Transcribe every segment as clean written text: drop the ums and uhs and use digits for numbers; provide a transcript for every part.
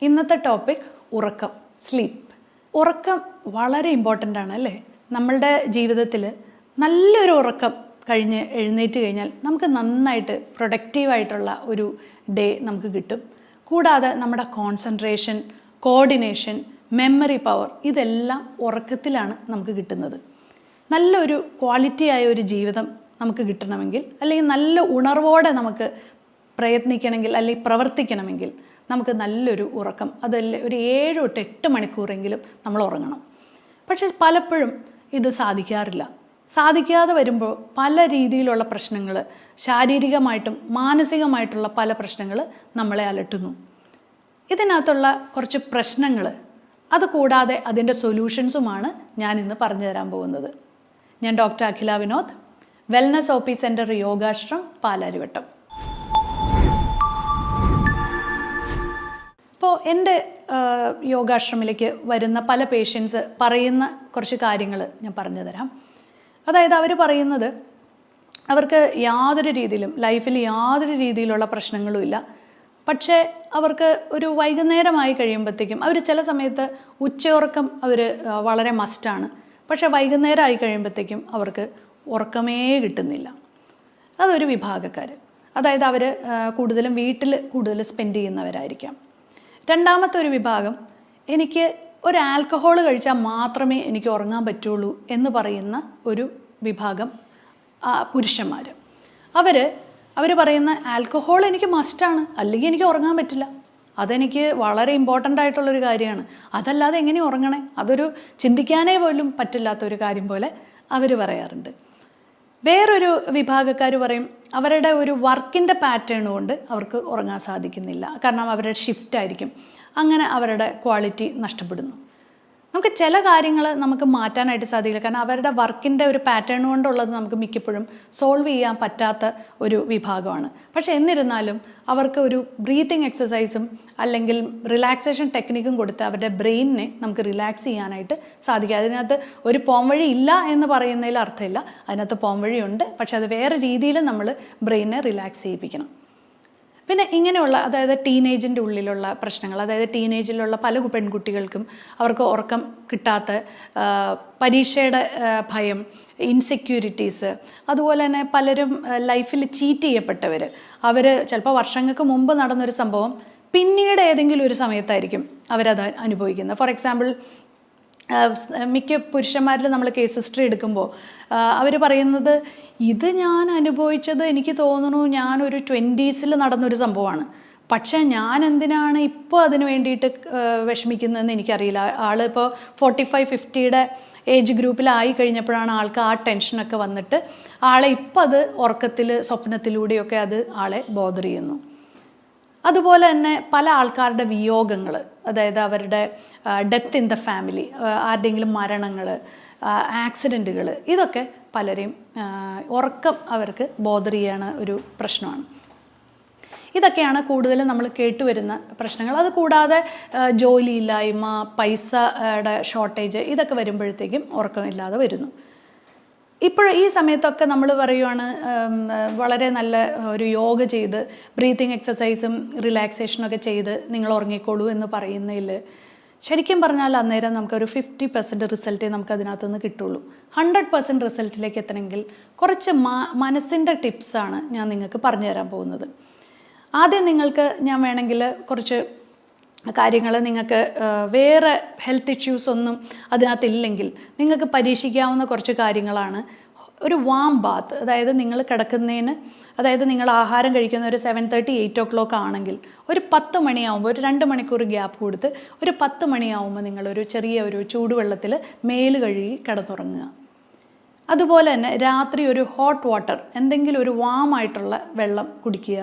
ഇന്നത്തെ ടോപ്പിക് ഉറക്കം, സ്ലീപ്പ്. ഉറക്കം വളരെ ഇമ്പോർട്ടൻ്റ് ആണ് അല്ലേ? നമ്മളുടെ ജീവിതത്തിൽ നല്ലൊരു ഉറക്കം കഴിഞ്ഞ് എഴുന്നേറ്റ് കഴിഞ്ഞാൽ നമുക്ക് നന്നായിട്ട് പ്രൊഡക്റ്റീവായിട്ടുള്ള ഒരു ഡേ നമുക്ക് കിട്ടും. കൂടാതെ നമ്മുടെ കോൺസെൻട്രേഷൻ, കോർഡിനേഷൻ, മെമ്മറി പവർ ഇതെല്ലാം ഉറക്കത്തിലാണ് നമുക്ക് കിട്ടുന്നത്. നല്ലൊരു ക്വാളിറ്റിയായ ഒരു ജീവിതം നമുക്ക് കിട്ടണമെങ്കിൽ, അല്ലെങ്കിൽ നല്ല ഉണർവോടെ നമുക്ക് പ്രയത്നിക്കണമെങ്കിൽ അല്ലെങ്കിൽ പ്രവർത്തിക്കണമെങ്കിൽ നമുക്ക് നല്ലൊരു ഉറക്കം, അതല്ല ഒരു 7 തൊട്ട് 8 മണിക്കൂറെങ്കിലും നമ്മൾ ഉറങ്ങണം. പക്ഷേ പലപ്പോഴും ഇത് സാധിക്കാതെ വരുമ്പോൾ പല രീതിയിലുള്ള പ്രശ്നങ്ങൾ, ശാരീരികമായിട്ടും മാനസികമായിട്ടുള്ള പല പ്രശ്നങ്ങൾ നമ്മളെ അലട്ടുന്നു. ഇതിനകത്തുള്ള കുറച്ച് പ്രശ്നങ്ങൾ, അതുകൂടാതെ അതിൻ്റെ സൊല്യൂഷൻസുമാണ് ഞാൻ ഇന്ന് പറഞ്ഞു തരാൻ പോകുന്നത്. ഞാൻ doctor Akhila Vinod, wellness OP centre Yogashram, Palarivattom. ഇപ്പോൾ എൻ്റെ യോഗാശ്രമിലേക്ക് വരുന്ന പല പേഷ്യൻസ് പറയുന്ന കുറച്ച് കാര്യങ്ങൾ ഞാൻ പറഞ്ഞു തരാം. അതായത് അവർ പറയുന്നത്, അവർക്ക് യാതൊരു രീതിയിലും ലൈഫിൽ യാതൊരു രീതിയിലുള്ള പ്രശ്നങ്ങളും ഇല്ല. പക്ഷേ അവർക്ക് ഒരു വൈകുന്നേരമായി കഴിയുമ്പോഴത്തേക്കും അവർ ചില സമയത്ത് ഉച്ചയുറക്കം വളരെ മസ്റ്റാണ്. പക്ഷേ വൈകുന്നേരമായി കഴിയുമ്പോഴത്തേക്കും അവർക്ക് ഉറക്കമേ കിട്ടുന്നില്ല. അതൊരു വിഭാഗക്കാർ. അതായത് അവർ കൂടുതലും വീട്ടിൽ സ്പെൻഡ് ചെയ്യുന്നവരായിരിക്കാം. രണ്ടാമത്തെ ഒരു വിഭാഗം, എനിക്ക് ഒരു ആൽക്കഹോൾ കഴിച്ചാൽ മാത്രമേ എനിക്ക് ഉറങ്ങാൻ പറ്റുള്ളൂ എന്ന് പറയുന്ന ഒരു വിഭാഗം പുരുഷന്മാർ. അവർ പറയുന്ന ആൽക്കഹോൾ എനിക്ക് മസ്റ്റാണ്, അല്ലെങ്കിൽ എനിക്ക് ഉറങ്ങാൻ പറ്റില്ല, അതെനിക്ക് വളരെ ഇമ്പോർട്ടൻ്റ് ആയിട്ടുള്ളൊരു കാര്യമാണ്, അതല്ലാതെ എങ്ങനെ ഉറങ്ങണേ, അതൊരു ചിന്തിക്കാനേ പോലും പറ്റില്ലാത്തൊരു കാര്യം പോലെ അവർ പറയാറുണ്ട്. വേറൊരു വിഭാഗക്കാർ പറയും, അവരുടെ ഒരു വർക്കിൻ്റെ പാറ്റേൺ കൊണ്ട് അവർക്ക് ഉറങ്ങാൻ സാധിക്കുന്നില്ല, കാരണം അവരുടെ ഷിഫ്റ്റ് ആയിരിക്കും, അങ്ങനെ അവരുടെ ക്വാളിറ്റി നഷ്ടപ്പെടുന്നു. നമുക്ക് ചില കാര്യങ്ങൾ നമുക്ക് മാറ്റാനായിട്ട് സാധിക്കില്ല, കാരണം അവരുടെ വർക്കിൻ്റെ ഒരു പാറ്റേൺ കൊണ്ടുള്ളത് നമുക്ക് മിക്കപ്പോഴും സോൾവ് ചെയ്യാൻ പറ്റാത്ത ഒരു വിഭാഗമാണ്. പക്ഷേ എന്നിരുന്നാലും അവർക്ക് ഒരു ബ്രീത്തിങ് എക്സസൈസും അല്ലെങ്കിൽ റിലാക്സേഷൻ ടെക്നിക്കും കൊടുത്ത് അവരുടെ ബ്രെയിനിനെ നമുക്ക് റിലാക്സ് ചെയ്യാനായിട്ട് സാധിക്കും. അതിനകത്ത് ഒരു പോംവഴി ഇല്ല എന്ന് പറയുന്നതിൽ അർത്ഥമില്ല, അതിനകത്ത് പോംവഴിയുണ്ട്. പക്ഷേ അത് വേറെ രീതിയിൽ നമ്മൾ ബ്രെയിനിനെ റിലാക്സ് ചെയ്യിപ്പിക്കണം. പിന്നെ ഇങ്ങനെയുള്ള, അതായത് ടീനേജിൻ്റെ ഉള്ളിലുള്ള പ്രശ്നങ്ങൾ, അതായത് ടീനേജിലുള്ള പല പെൺകുട്ടികൾക്കും അവർക്ക് ഉറക്കം കിട്ടാത്ത, പരീക്ഷയുടെ ഭയം, ഇൻസെക്യൂരിറ്റീസ്, അതുപോലെ തന്നെ പലരും ലൈഫിൽ ചീറ്റ് ചെയ്യപ്പെട്ടവർ, അവർ ചിലപ്പോൾ വർഷങ്ങൾക്ക് മുമ്പ് നടന്നൊരു സംഭവം പിന്നീട് ഏതെങ്കിലും ഒരു സമയത്തായിരിക്കും അവരത് അനുഭവിക്കുന്നത്. ഫോർ എക്സാമ്പിൾ, മിക്ക പുരുഷന്മാരിൽ നമ്മൾ കേസ് ഹിസ്റ്ററി എടുക്കുമ്പോൾ അവർ പറയുന്നത്, ഇത് ഞാൻ അനുഭവിച്ചത് എനിക്ക് തോന്നുന്നു ഞാനൊരു 20s നടന്നൊരു സംഭവമാണ്, പക്ഷേ ഞാൻ എന്തിനാണ് ഇപ്പോൾ അതിന് വേണ്ടിയിട്ട് വിഷമിക്കുന്നതെന്ന് എനിക്കറിയില്ല. ആളിപ്പോൾ 45-50 ഏജ് ഗ്രൂപ്പിലായി കഴിഞ്ഞപ്പോഴാണ് ആൾക്ക് ആ ടെൻഷനൊക്കെ വന്നിട്ട് ആളെ ഇപ്പോൾ അത് ഉറക്കത്തിൽ, സ്വപ്നത്തിലൂടെയൊക്കെ അത് ആളെ ബോദർ ചെയ്യുന്നു. അതുപോലെ തന്നെ പല ആൾക്കാരുടെ വിയോഗങ്ങൾ, അതായത് അവരുടെ ഡെത്ത് ഇൻ ദ ഫാമിലി, ആരുടെയെങ്കിലും മരണങ്ങൾ, ആക്സിഡൻറ്റുകൾ, ഇതൊക്കെ പലരെയും ഉറക്കം അവർക്ക് ബോദർ ചെയ്യണ ഒരു പ്രശ്നമാണ്. ഇതൊക്കെയാണ് കൂടുതലും നമ്മൾ കേട്ടുവരുന്ന പ്രശ്നങ്ങൾ. അതുകൂടാതെ ജോലിയില്ലായ്മ, പൈസയുടെ ഷോർട്ടേജ്, ഇതൊക്കെ വരുമ്പോഴത്തേക്കും ഉറക്കമില്ലാതെ വരുന്നു. ഇപ്പോൾ ഈ സമയത്തൊക്കെ നമ്മൾ പറയുവാണ്, വളരെ നല്ല ഒരു യോഗ ചെയ്ത് ബ്രീത്തിങ് എക്സസൈസും റിലാക്സേഷനൊക്കെ ചെയ്ത് നിങ്ങൾ ഉറങ്ങിക്കോളൂ എന്ന് പറയുന്നതിൽ ശരിക്കും പറഞ്ഞാൽ അന്നേരം നമുക്കൊരു 50% റിസൾട്ടേ നമുക്ക് അതിനകത്ത് നിന്ന് കിട്ടുള്ളൂ. 100% റിസൾട്ടിലേക്ക് എത്തണമെങ്കിൽ കുറച്ച് മനസ്സിൻ്റെ ടിപ്സാണ് ഞാൻ നിങ്ങൾക്ക് പറഞ്ഞു തരാൻ പോകുന്നത്. ആദ്യം നിങ്ങൾക്ക് ഞാൻ വേണമെങ്കിൽ കുറച്ച് കാര്യങ്ങൾ, നിങ്ങൾക്ക് വേറെ ഹെൽത്ത് ഇഷ്യൂസ് ഒന്നും അതിനകത്തില്ലെങ്കിൽ നിങ്ങൾക്ക് പരീക്ഷിക്കാവുന്ന കുറച്ച് കാര്യങ്ങളാണ്. ഒരു വാം ബാത്ത്, അതായത് നിങ്ങൾ കിടക്കുന്നതിന്, അതായത് നിങ്ങൾ ആഹാരം കഴിക്കുന്ന ഒരു 7:30-8 o'clock ആണെങ്കിൽ ഒരു 10 മണിയാവുമ്പോൾ, ഒരു 2 മണിക്കൂർ ഗ്യാപ്പ് കൊടുത്ത് ഒരു 10 മണിയാവുമ്പോൾ നിങ്ങളൊരു ചെറിയ ഒരു ചൂടുവെള്ളത്തിൽ മേല് കഴുകി കിടന്നുറങ്ങുക. അതുപോലെ തന്നെ രാത്രി ഒരു ഹോട്ട് വാട്ടർ, എന്തെങ്കിലും ഒരു വാമായിട്ടുള്ള വെള്ളം കുടിക്കുക.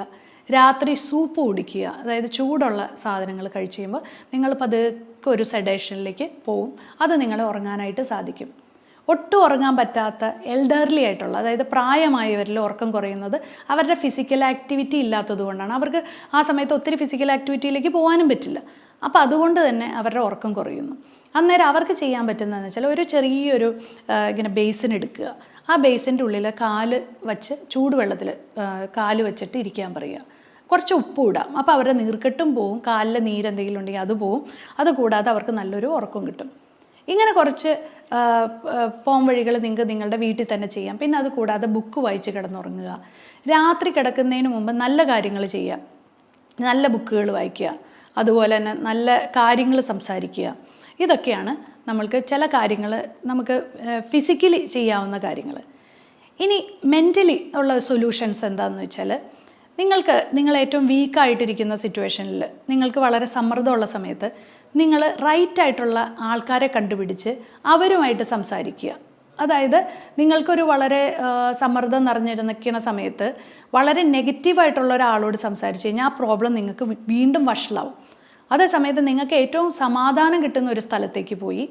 രാത്രി സൂപ്പ് കുടിക്കുക, അതായത് ചൂടുള്ള സാധനങ്ങൾ കഴിച്ച് കഴിയുമ്പോൾ നിങ്ങൾ പതുക്കെ ഒരു സെഡേഷനിലേക്ക് പോവും. അത് നിങ്ങളെ ഉറങ്ങാനായിട്ട് സാധിക്കും. ഒട്ടും ഉറങ്ങാൻ പറ്റാത്ത എൽഡർലി ആയിട്ടുള്ള, അതായത് പ്രായമായവരിൽ ഉറക്കം കുറയുന്നത് അവരുടെ ഫിസിക്കൽ ആക്ടിവിറ്റി ഇല്ലാത്തത് കൊണ്ടാണ്. അവർക്ക് ആ സമയത്ത് ഒത്തിരി ഫിസിക്കൽ ആക്ടിവിറ്റിയിലേക്ക് പോകാനും പറ്റില്ല. അപ്പോൾ അതുകൊണ്ട് തന്നെ അവരുടെ ഉറക്കം കുറയുന്നു. അന്നേരം അവർക്ക് ചെയ്യാൻ പറ്റുന്നതെന്ന് വെച്ചാൽ ഒരു ചെറിയൊരു ഇങ്ങനെ ബേസിൻ എടുക്കുക. ആ ബേസിൻ്റെ ഉള്ളിൽ കാല് വച്ച് ചൂടുവെള്ളത്തിൽ കാല് വെച്ചിട്ട് ഇരിക്കാൻ പറയുക. കുറച്ച് ഉപ്പ് ഇടാം. അപ്പോൾ അവരുടെ നീർക്കെട്ടും പോവും, കാലിലെ നീരെന്തെങ്കിലും ഉണ്ടെങ്കിൽ അത് പോവും. അതുകൂടാതെ അവർക്ക് നല്ലൊരു ഉറക്കം കിട്ടും. ഇങ്ങനെ കുറച്ച് പോം വഴികൾ നിങ്ങൾക്ക് നിങ്ങളുടെ വീട്ടിൽ തന്നെ ചെയ്യാം. പിന്നെ അത് കൂടാതെ ബുക്ക് വായിച്ച് കിടന്നുറങ്ങുക. രാത്രി കിടക്കുന്നതിന് മുമ്പ് നല്ല കാര്യങ്ങൾ ചെയ്യുക, നല്ല ബുക്കുകൾ വായിക്കുക, അതുപോലെ തന്നെ നല്ല കാര്യങ്ങൾ സംസാരിക്കുക. ഇതൊക്കെയാണ് നമ്മൾക്ക് ചില കാര്യങ്ങൾ നമുക്ക് ഫിസിക്കലി ചെയ്യാവുന്ന കാര്യങ്ങൾ. ഇനി മെൻ്റലി ഉള്ള സൊല്യൂഷൻസ് എന്താണെന്ന് വെച്ചാൽ, നിങ്ങൾ ഏറ്റവും വീക്കായിട്ടിരിക്കുന്ന സിറ്റുവേഷനിൽ, നിങ്ങൾക്ക് വളരെ സമ്മർദ്ദമുള്ള സമയത്ത് നിങ്ങൾ റൈറ്റായിട്ടുള്ള ആൾക്കാരെ കണ്ടുപിടിച്ച് അവരുമായിട്ട് സംസാരിക്കുക. അതായത് നിങ്ങൾക്കൊരു വളരെ സമ്മർദ്ദം നിറഞ്ഞിരിക്കുന്ന സമയത്ത് വളരെ നെഗറ്റീവായിട്ടുള്ള ഒരാളോട് സംസാരിച്ച് കഴിഞ്ഞാൽ ആ പ്രോബ്ലം നിങ്ങൾക്ക് വീണ്ടും വഷളാവും. അതേസമയത്ത് നിങ്ങൾക്ക് ഏറ്റവും സമാധാനം കിട്ടുന്ന ഒരു സ്ഥലത്തേക്ക് പോയി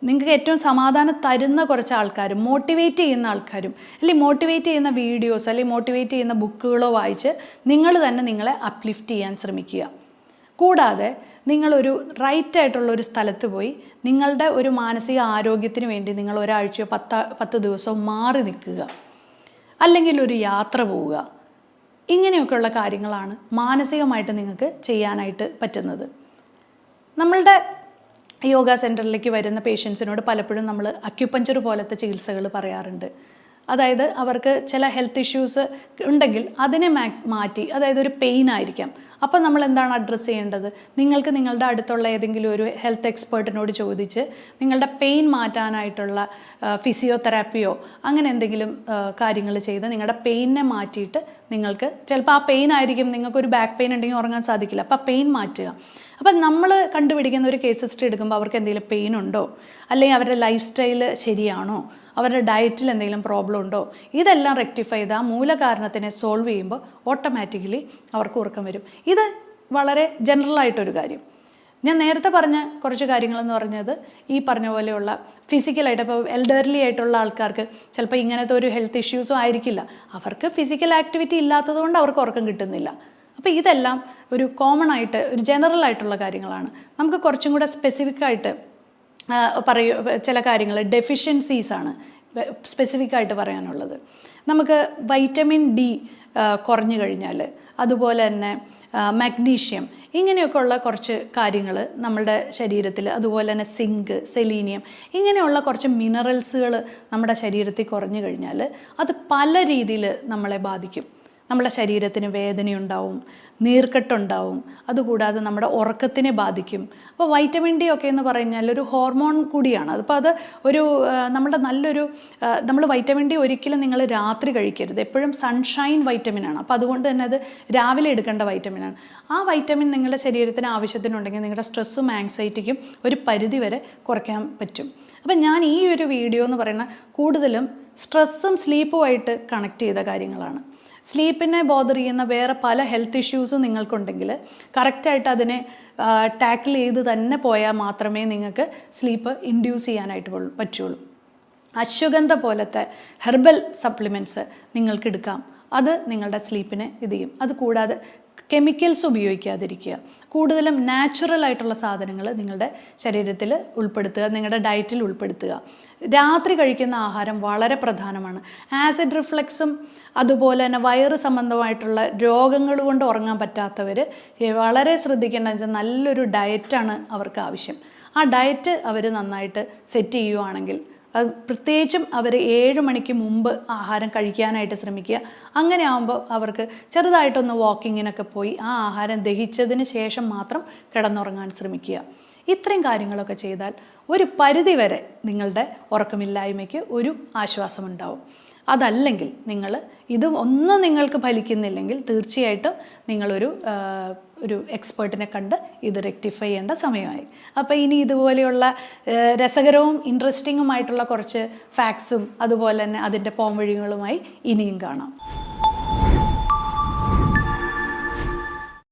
നിങ്ങൾക്ക് ഏറ്റവും സമാധാനം തരുന്ന കുറച്ച് ആൾക്കാരും മോട്ടിവേറ്റ് ചെയ്യുന്ന ആൾക്കാരും അല്ലെങ്കിൽ മോട്ടിവേറ്റ് ചെയ്യുന്ന വീഡിയോസ് അല്ലെങ്കിൽ മോട്ടിവേറ്റ് ചെയ്യുന്ന ബുക്കുകളോ വായിച്ച് നിങ്ങൾ തന്നെ നിങ്ങളെ അപ്ലിഫ്റ്റ് ചെയ്യാൻ ശ്രമിക്കുക. കൂടാതെ നിങ്ങളൊരു റൈറ്റായിട്ടുള്ള ഒരു സ്ഥലത്ത് പോയി നിങ്ങളുടെ ഒരു മാനസിക ആരോഗ്യത്തിന് വേണ്ടി നിങ്ങൾ ഒരാഴ്ചയോ 10 ദിവസമോ മാറി നിൽക്കുക, അല്ലെങ്കിൽ ഒരു യാത്ര പോവുക. ഇങ്ങനെയൊക്കെയുള്ള കാര്യങ്ങളാണ് മാനസികമായിട്ട് നിങ്ങൾക്ക് ചെയ്യാനായിട്ട് പറ്റുന്നത്. നമ്മളുടെ യോഗ സെൻറ്ററിലേക്ക് വരുന്ന പേഷ്യൻസിനോട് പലപ്പോഴും നമ്മൾ അക്യുപഞ്ചർ പോലത്തെ ചികിത്സകൾ പറയാറുണ്ട്. അതായത് അവർക്ക് ചില ഹെൽത്ത് ഇഷ്യൂസ് ഉണ്ടെങ്കിൽ അതിനെ മാറ്റി, അതായത് ഒരു പെയിൻ ആയിരിക്കാം, അപ്പോൾ നമ്മൾ എന്താണ് അഡ്രസ്സ് ചെയ്യേണ്ടത്? നിങ്ങൾക്ക് നിങ്ങളുടെ അടുത്തുള്ള ഏതെങ്കിലും ഒരു ഹെൽത്ത് എക്സ്പേർട്ടിനോട് ചോദിച്ച് നിങ്ങളുടെ പെയിൻ മാറ്റാനായിട്ടുള്ള ഫിസിയോതെറാപ്പിയോ അങ്ങനെ എന്തെങ്കിലും കാര്യങ്ങൾ ചെയ്ത് നിങ്ങളുടെ പെയിനെ മാറ്റിയിട്ട് നിങ്ങൾക്ക് ചിലപ്പോൾ ആ പെയിൻ ആയിരിക്കും, നിങ്ങൾക്കൊരു ബാക്ക് പെയിൻ ഉണ്ടെങ്കിൽ ഉറങ്ങാൻ സാധിക്കില്ല, അപ്പോൾ ആ പെയിൻ മാറ്റുക. അപ്പം നമ്മൾ കണ്ടുപിടിക്കുന്ന ഒരു കേസ് ഹിസ്റ്ററി എടുക്കുമ്പോൾ അവർക്ക് എന്തെങ്കിലും പെയിൻ ഉണ്ടോ, അല്ലെങ്കിൽ അവരുടെ ലൈഫ് സ്റ്റൈൽ ശരിയാണോ, അവരുടെ ഡയറ്റിൽ എന്തെങ്കിലും പ്രോബ്ലം ഉണ്ടോ, ഇതെല്ലാം റെക്ടിഫൈ ചെയ്ത് ആ മൂലകാരണത്തിനെ സോൾവ് ചെയ്യുമ്പോൾ ഓട്ടോമാറ്റിക്കലി അവർക്ക് ഉറക്കം വരും. ഇത് വളരെ ജനറലായിട്ടൊരു കാര്യം. ഞാൻ നേരത്തെ പറഞ്ഞ കുറച്ച് കാര്യങ്ങളെന്ന് പറഞ്ഞത് ഈ പറഞ്ഞ പോലെയുള്ള ഫിസിക്കലായിട്ട്, ഇപ്പോൾ എൽഡർലി ആയിട്ടുള്ള ആൾക്കാർക്ക് ചിലപ്പോൾ ഇങ്ങനത്തെ ഒരു ഹെൽത്ത് ഇഷ്യൂസും ആയിരിക്കില്ല, അവർക്ക് ഫിസിക്കൽ ആക്ടിവിറ്റി ഇല്ലാത്തതുകൊണ്ട് അവർക്ക് ഉറക്കം കിട്ടുന്നില്ല. അപ്പോൾ ഇതെല്ലാം ഒരു കോമൺ ആയിട്ട് ഒരു ജനറൽ ആയിട്ടുള്ള കാര്യങ്ങളാണ്. നമുക്ക് കുറച്ചും കൂടെ സ്പെസിഫിക് ആയിട്ട് ചില കാര്യങ്ങൾ ഡെഫിഷ്യൻസീസാണ് സ്പെസിഫിക് ആയിട്ട് പറയാനുള്ളത്. നമുക്ക് വൈറ്റമിൻ ഡി കുറഞ്ഞു കഴിഞ്ഞാൽ, അതുപോലെ തന്നെ മഗ്നീഷ്യം, ഇങ്ങനെയൊക്കെ ഉള്ള കുറച്ച് കാര്യങ്ങൾ നമ്മളുടെ ശരീരത്തിൽ, അതുപോലെ തന്നെ സിങ്ക്, സെലീനിയം, ഇങ്ങനെയുള്ള കുറച്ച് മിനറൽസുകൾ നമ്മുടെ ശരീരത്തിൽ കുറഞ്ഞു കഴിഞ്ഞാൽ അത് പല രീതിയിൽ നമ്മളെ ബാധിക്കും. നമ്മുടെ ശരീരത്തിന് വേദനയുണ്ടാവും, നീർക്കെട്ടുണ്ടാവും, അതുകൂടാതെ നമ്മുടെ ഉറക്കത്തിനെ ബാധിക്കും. അപ്പോൾ വൈറ്റമിൻ ഡി ഒക്കെ എന്ന് പറഞ്ഞാൽ ഒരു ഹോർമോൺ കൂടിയാണ്. അതിപ്പോൾ അത് ഒരു നമ്മുടെ നല്ലൊരു നമ്മൾ വൈറ്റമിൻ ഡി ഒരിക്കലും നിങ്ങൾ രാത്രി കഴിക്കരുത്, എപ്പോഴും സൺഷൈൻ വൈറ്റമിനാണ്. അപ്പോൾ അതുകൊണ്ട് തന്നെ അത് രാവിലെ എടുക്കേണ്ട വൈറ്റമിനാണ്. ആ വൈറ്റമിൻ നിങ്ങളുടെ ശരീരത്തിന് ആവശ്യത്തിനുണ്ടെങ്കിൽ നിങ്ങളുടെ സ്ട്രെസ്സും ആങ്സൈറ്റിക്കും ഒരു പരിധി വരെ കുറയ്ക്കാൻ പറ്റും. അപ്പം ഞാൻ ഈ ഒരു വീഡിയോ എന്ന് പറയുന്നത് കൂടുതലും സ്ട്രെസ്സും സ്ലീപ്പുമായിട്ട് കണക്ട് ചെയ്ത കാര്യങ്ങളാണ്. സ്ലീപ്പിനെ ബോദർ ചെയ്യുന്ന വേറെ പല ഹെൽത്ത് ഇഷ്യൂസും നിങ്ങൾക്കുണ്ടെങ്കിൽ കറക്റ്റായിട്ട് അതിനെ ടാക്കിൾ ചെയ്ത് തന്നെ പോയാൽ മാത്രമേ നിങ്ങൾക്ക് സ്ലീപ്പ് ഇൻഡ്യൂസ് ചെയ്യാനായിട്ട് പറ്റുള്ളൂ. അശ്വഗന്ധ പോലത്തെ ഹെർബൽ സപ്ലിമെൻറ്റ്സ് നിങ്ങൾക്ക് എടുക്കാം, അത് നിങ്ങളുടെ സ്ലീപ്പിനെ ഇത് ചെയ്യും. അതുകൂടാതെ കെമിക്കൽസ് ഉപയോഗിക്കാതിരിക്കുക, കൂടുതലും നാച്ചുറൽ ആയിട്ടുള്ള സാധനങ്ങൾ നിങ്ങളുടെ ശരീരത്തിൽ ഉൾപ്പെടുത്തുക, നിങ്ങളുടെ ഡയറ്റിൽ ഉൾപ്പെടുത്തുക. രാത്രി കഴിക്കുന്ന ആഹാരം വളരെ പ്രധാനമാണ്. ആസിഡ് റിഫ്ലക്സും അതുപോലെ തന്നെ വയറ് സംബന്ധമായിട്ടുള്ള രോഗങ്ങൾ കൊണ്ട് ഉറങ്ങാൻ പറ്റാത്തവർ വളരെ ശ്രദ്ധിക്കേണ്ടതെന്ന് വെച്ചാൽ നല്ലൊരു ഡയറ്റാണ് അവർക്ക് ആവശ്യം. ആ ഡയറ്റ് അവർ നന്നായിട്ട് സെറ്റ് ചെയ്യുവാണെങ്കിൽ, അത് പ്രത്യേകിച്ചും അവർ 7 മണിക്ക് മുമ്പ് ആഹാരം കഴിക്കാനായിട്ട് ശ്രമിക്കുക. അങ്ങനെ ആകുമ്പോൾ അവർക്ക് ചെറുതായിട്ടൊന്ന് വാക്കിങ്ങിനൊക്കെ പോയി ആ ആഹാരം ദഹിച്ചതിന് ശേഷം മാത്രം കിടന്നുറങ്ങാൻ ശ്രമിക്കുക. ഇത്രയും കാര്യങ്ങളൊക്കെ ചെയ്താൽ ഒരു പരിധി വരെ നിങ്ങളുടെ ഉറക്കമില്ലായ്മയ്ക്ക് ഒരു ആശ്വാസമുണ്ടാവും. അതല്ലെങ്കിൽ ഇതും ഒന്നും നിങ്ങൾക്ക് ഫലിക്കുന്നില്ലെങ്കിൽ തീർച്ചയായിട്ടും നിങ്ങളൊരു എക്സ്പേർട്ടിനെ കണ്ട് ഇത് റെക്ടിഫൈ ചെയ്യേണ്ട സമയമായി. അപ്പോൾ ഇനി ഇതുപോലെയുള്ള രസകരവും ഇൻട്രസ്റ്റിങ്ങുമായിട്ടുള്ള കുറച്ച് ഫാക്ട്സും അതുപോലെ തന്നെ അതിൻ്റെ പോംവഴികളുമായി ഇനിയും കാണാം.